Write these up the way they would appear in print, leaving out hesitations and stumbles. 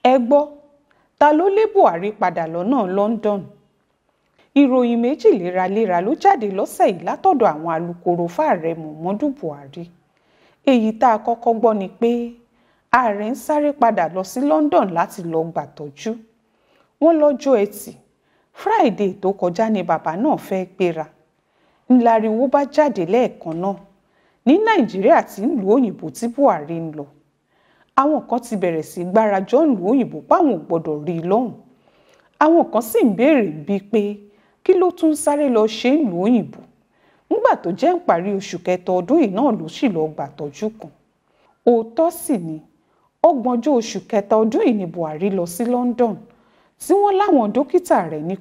ẹ gbọ́, ta ló lé Buhari padà lọ́nà London? Ìròyìn méjì léraléra ló jáde lọ́sẹ̀ yìí látọ̀dọ̀ àwọn alukoro fáàrẹ Muhammadu Buhari. Èyí tá a kọ́kọ́ gbọ́ ni pé ààrẹ ń sáré padà lọ sí London láti lọ gbàtọ́jú. Wọ́n lọ́jọ́ Ẹtì Friday tó kọjá ni bàbá náà fẹ́ gbéra. Ńláriwo bá jáde lẹ́ẹ̀kan náà ní Nàìjíríà àti ìlú òyìnbó tí Buhari ń lọ. Àwọn kan ti bẹ̀rẹ̀ sí gbárajọ́ ìlú òyìnbó páwọn ò gbọ́dọ̀ rí i lọ́hùn. Àwọn kan sì ń béèrè bíi pé kí ló tún sáré lọ ṣe ìlú òyìnbó nígbà tó jẹ́ ń parí oṣù kẹta ọdún yìí náà ló sì lọ gbàtọ́jú kan. Òótọ́ sì ni ọgbọ̀njọ́ oṣù kẹta ọdún yìí ni Buhari lọ sí London tí wọ́n láwọn dókítà rẹ̀ ní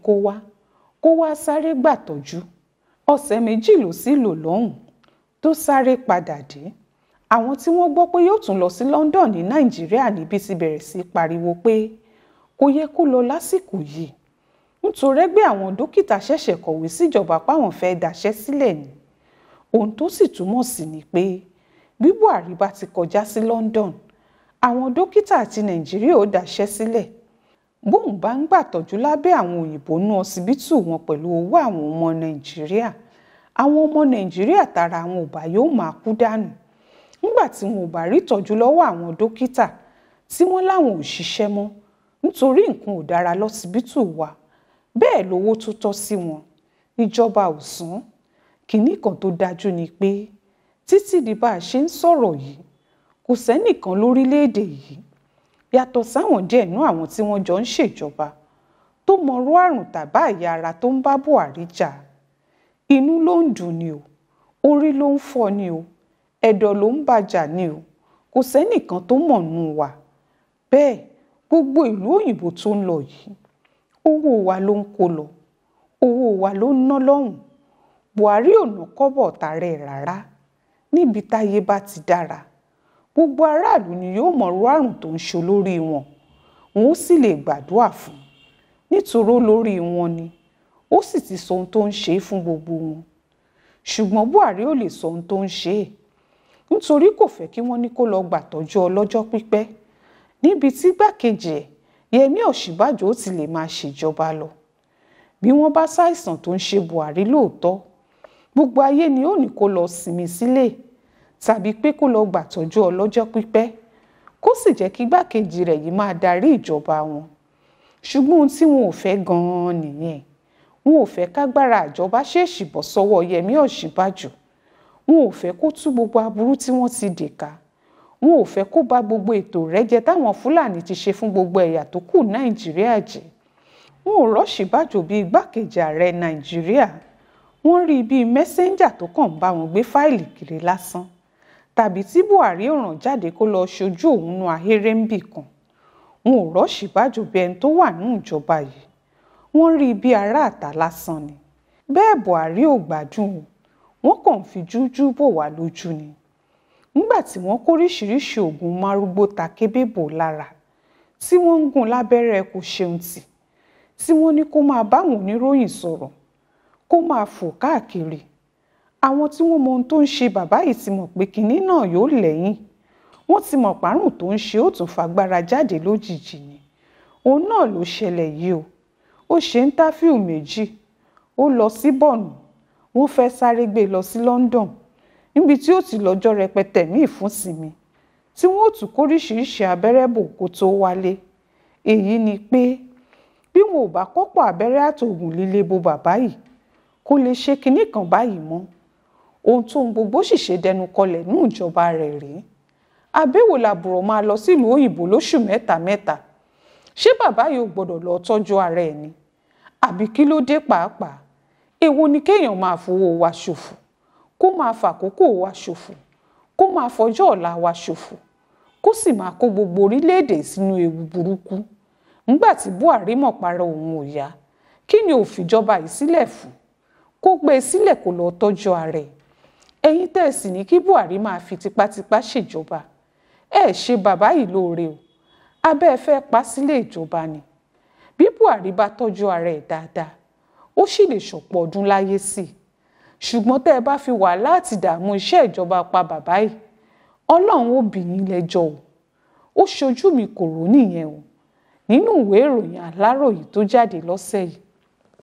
kó wá sáré gbàtọ́jú. Ọ̀sẹ̀ méjì ló sì lò lọ́hùn tó sáré padà dé. Àwọn tí wọ́n gbọ́ pé yóò tún lọ sí London ní Nàìjíríà níbi ti bẹ̀rẹ̀ sí pariwo pé kò yẹ kó lọ lásìkò yìí nítorí ẹgbẹ́ àwọn dókítà ṣẹ̀ṣẹ̀ kọ̀wé síjọba páwọn fẹ́ daṣẹ́ sílẹ̀ ni. Ohun tó sì túmọ̀ sí ni pé bí Buhari bá ti kọjá sí London àwọn dókítà àti Nàìjíríà ò daṣẹ́ sílẹ̀. Bóun bá ń gbàtọ́jú lábẹ́ àwọn òyìnbó nú ọsibítù wọn pẹ̀lú owó àwọn ọmọ Nàìjíríà, àwọn ọmọ Nàìjíríà tara àwọn ò bá yóò máa kú dànù nígbà tí wọn ò bá rí ìtọ́jú lọ́wọ́ àwọn dókítà tí wọ́n láwọn ò ṣiṣẹ́ mọ́ nítorí nǹkan ò dára lọ́sibítù wa. Bẹ́ẹ̀ lówó tó tọ́ sí wọn níjọba ò san. Kìíní kan tó dájú ni pé títí di bá a ṣe ń sọ̀rọ̀ yìí kò sẹ́nìkan lórílẹ̀‐èdè yìí yàtọ̀ sáwọn díẹ̀ nú àwọn tí wọ́n jọ ń ṣèjọba tó mọrú àrùn tàbá àyà ara tó ń bá Buhari jà. Inú ló ń dùn ni o, orí ló ń fọ́ ni o, ẹ̀dọ̀ ló ń bàjà ni o, kò sẹ́nìkan tó mọ̀ nù wá. Bẹ́ẹ̀ gbogbo ìlú òyìnbó tó ń lọ yìí owó wa ló ń kó lọ, owó wa ló ń ná lọ́hùn. Buhari ò ná kọ́bọ̀ tààrẹ rárá. Níbi táyé bá ti dára gbogbo aráàlú ni yóò mọrú àrùn tó ń ṣe olórí wọn ó sì lè gbàdúrà fún nítorí olórí wọn ni ó sì ti sọ ohun tó ń ṣe fún gbogbo wọn. Ṣùgbọ́n Buhari ò lè sọ ohun tó ń ṣe nítorí kò fẹ́ kí wọ́n ní kó lọ gbàtọ́jú ọlọ́jọ́ pípẹ́ níbi tí gbàkejì ẹ̀ Yẹmí Ọ̀ṣínbàjò ó ti lè máa ṣèjọba lọ. Bí wọ́n bá ṣàìsàn tó ń ṣe Buhari lóòótọ́ gbogbo ayé ni ó ní kó lọ sinmi sílé tàbí pé kó lọ gbàtọ́jú ọlọ́jọ́ pípẹ́ kó sì jẹ́ kí gbàkejì rẹ̀ yìí máa darí ìjọba wọn. Ṣùgbọ́n ohun tí wọn ò fẹ́ gan-an nìyẹn. Wọn ò fẹ́ kágbára àjọba ṣèèṣì bọ́ sọ́wọ́ Yẹmí Ọ̀ṣínbàjò. Wọn ò fẹ́ kó tú gbogbo aburú tí wọ́n ti dè ká. Wọn ò fẹ́ kó bà gbogbo ètò ìrẹ́jẹ táwọn Fúlàní ti ṣe fún gbogbo ẹ̀yà tó kù Nàìjíríà jẹ́. Wọn ò rọ́ṣínbàjò bíi igbákejì ààrẹ Nàìjíríà. Wọ́n rí i bíi mẹ́sẹ́ńjà tó kàn ń bá wọn gbé fáìlì kiri lásán. Tàbí tí Buhari ò ràn jáde kó lọ ṣojú òun nú ahéré ń bì kan. Wọn ò rọ́ṣínbàjò bí ẹni tó wà nínú ìjọba yìí. Wọ́n rí i bí aráàta lásán ni. Bẹ́ẹ̀ Buhari ò gbádùn o. Wọ́n kàn fi jújú bò wá lójú ni. Nígbà tí wọ́n kóríṣiríṣi oògùn márúgbó ta kébé bò lára tí wọ́n ń gún lábẹ́rẹ́ kò ṣeun tì tí wọ́n ní kó máa báwọn oníròyìn sọ̀rọ̀ kó máa fò káàkiri. Àwọn tí wọ́n mọ ohun tó ń ṣe bàbá yìí ti mọ̀ pé kinní náà yóò lẹ́yìn. Wọ́n ti mọ̀ párùn tó ń ṣe ó tún fagbára jáde lójijì ni. Òun náà ló ṣẹlẹ̀ yìí o. Ó ṣe íńtáfíù méjì. Ó lọ sí Borno. Wọ́n fẹ́ sáré gbé lọ sí London níbi tí ó ti lọ́jọ́ rẹpẹtẹ míì fún sinmi tí wọ́n ó tún kóríṣiríṣi abẹ́rẹ́ bò kó tó wálé. Èyí ni pé bí wọn ò bá kọ́pọ̀ abẹ́rẹ́ àtòògùn líle bo bàbá yìí kó lè ṣe kinní kan báyìí mọ́. Ohun tó ń gbogbo sì ṣe dẹnu kọlẹ̀ ní ìjọba rẹ̀ rèé. Àbẹ̀wò làbùrọ̀ máa lọ sílùú òyìnbó lóṣù mẹ́ta. Ṣé bàbá yìí ò gbọ́dọ̀ lọ tọ́jú ara ẹ̀ ni? Àbí kí ló dé pàápàá? Èwo ni kéèyàn máa fowó wa ṣòfò, kó máa fàkókò wa ṣòfò, kó máa fọjọ́ ọ̀la wa ṣòfò, kó sì máa kó gbogbo orílẹ̀-èdè sínú ewu burúkú. Nígbà tí Buhari mọ̀ para òun ò yá, kí ni ó fìjọba yìí sílẹ̀ fún? Kó gbé e sílẹ̀ kó lọ tọ́jú ara ẹ̀. Ẹ̀yin tẹ̀sí ní kí Buhari máa fi tipátipá ṣèjọba. Ẹ ṣe bàbá yìí lóore o. Abẹ́ ẹ fẹ́ pa sílé ìjọba ni. Bí Buhari bá tọ́jú ara ẹ̀ dáadáa, ó sì lè ṣọ̀pọ̀ ọdún láyé sí i. Ṣùgbọ́n tẹ́ ẹ bá fi wàhálà àti ìdààmú iṣẹ́ ìjọba pa bàbá yìí, Ọlọ́run ó bì yín lẹ́jọ́ o. Ó ṣojú mi kò rò nìyẹn o. nínú ìwé ìròyìn Aláròyé tó jáde lọ́sẹ̀ yìí.